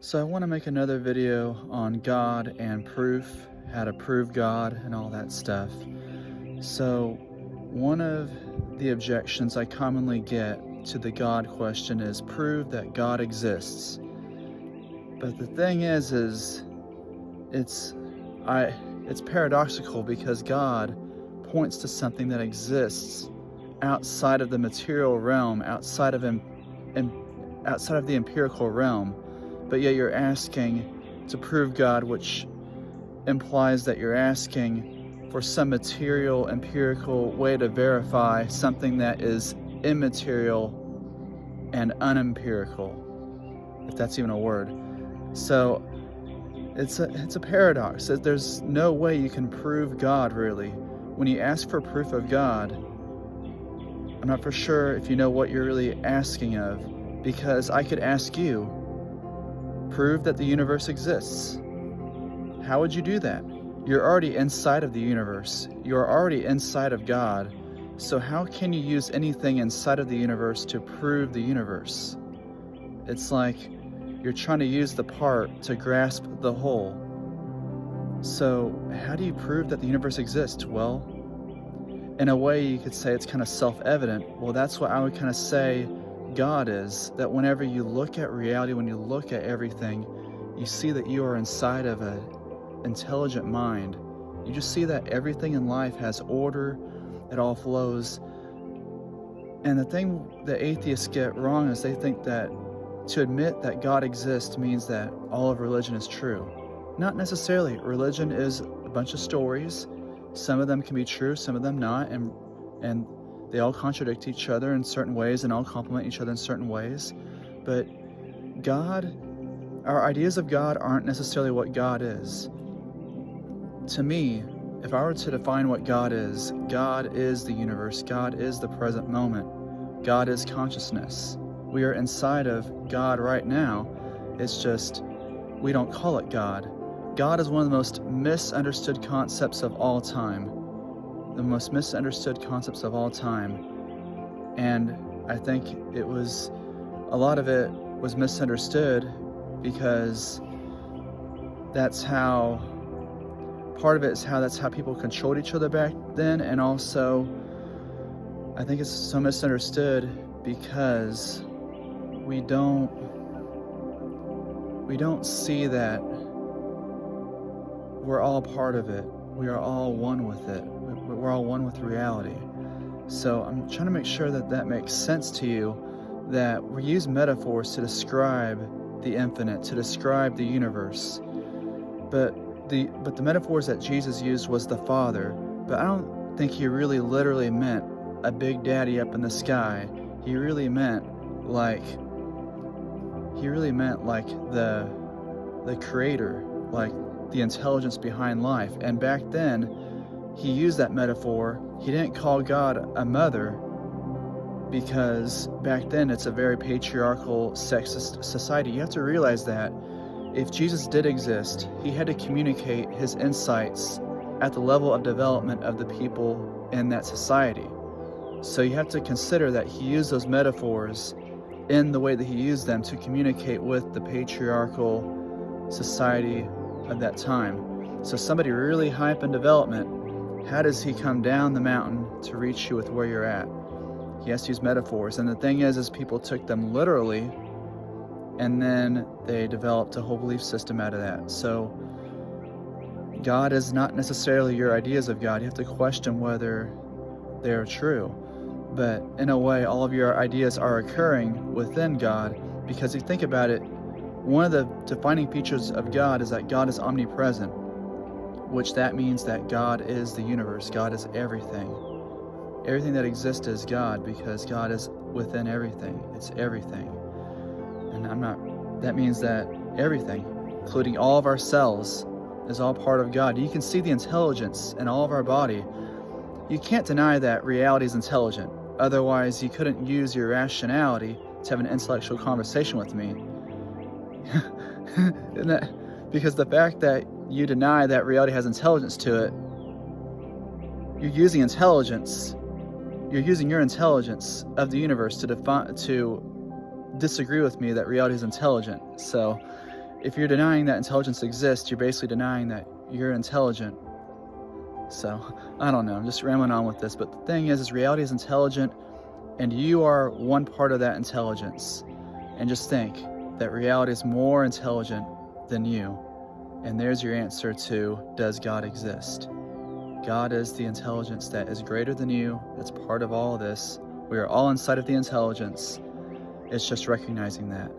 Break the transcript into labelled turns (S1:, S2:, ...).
S1: So I want to make another video on God and proof, how to prove God and all that stuff. So one of the objections I commonly get to the God question is prove that God exists. But the thing is it's I it's paradoxical because God points to something that exists outside of the material realm, outside of the empirical realm, but yet you're asking to prove God, which implies that you're asking for some material, empirical way to verify something that is immaterial and unempirical, if that's even a word. So it's a paradox. There's no way you can prove God, really. When you ask for proof of God, I'm not for sure if you know what you're really asking of, because I could ask you, prove that the universe exists. How would you do that? You're already inside of the universe. You're already inside of God. So how can you use anything inside of the universe to prove the universe? It's like you're trying to use the part to grasp the whole. So how do you prove that the universe exists? Well, in a way you could say it's kind of self-evident. Well, that's what I would kind of say God is, that whenever you look at reality, when you look at everything, you see that you are inside of an intelligent mind. You just see that everything in life has order, it all flows. And the thing that atheists get wrong is they think that to admit that God exists means that all of religion is true. Not necessarily. Religion is a bunch of stories. Some of them can be true, some of them not, and they all contradict each other in certain ways and all complement each other in certain ways. But God, our ideas of God aren't necessarily what God is. To me, if I were to define what God is the universe, God is the present moment, God is consciousness. We are inside of God right now. It's just, we don't call it God. God is one of the most misunderstood concepts of all time. The most misunderstood concepts of all time. And I think a lot of it was misunderstood because that's how people controlled each other back then. And also, I think it's so misunderstood because we don't see that we're all part of it. We are all one with it. We're all one with reality. So I'm trying to make sure that that makes sense to you, that we use metaphors to describe the infinite, to describe the universe. But the metaphors that Jesus used was the Father, but I don't think he really literally meant a big daddy up in the sky. He really meant like the creator, like the intelligence behind life. And back then, he used that metaphor. He didn't call God a mother because back then it's a very patriarchal, sexist society. You have to realize that if Jesus did exist, he had to communicate his insights at the level of development of the people in that society. So you have to consider that he used those metaphors in the way that he used them to communicate with the patriarchal society of that time. So somebody really high up in development, how does he come down the mountain to reach you with where you're at? He has to use metaphors. And the thing is people took them literally, and then they developed a whole belief system out of that. So God is not necessarily your ideas of God. You have to question whether they're true. But in a way, all of your ideas are occurring within God, because if you think about it, one of the defining features of God is that God is omnipresent, which that means that God is the universe. God is everything. Everything that exists is God, because God is within everything. It's everything. And that means that everything, including all of our cells, is all part of God. You can see the intelligence in all of our body. You can't deny that reality is intelligent. Otherwise, you couldn't use your rationality to have an intellectual conversation with me. Because the fact that you deny that reality has intelligence to it, you're using your intelligence of the universe to disagree with me that reality is intelligent. So if you're denying that intelligence exists, you're basically denying that you're intelligent. So, I don't know, I'm just rambling on with this, but the thing is reality is intelligent, and you are one part of that intelligence. And just think that reality is more intelligent than you. And there's your answer to, does God exist? God is the intelligence that is greater than you, that's part of all of this. We are all inside of the intelligence. It's just recognizing that.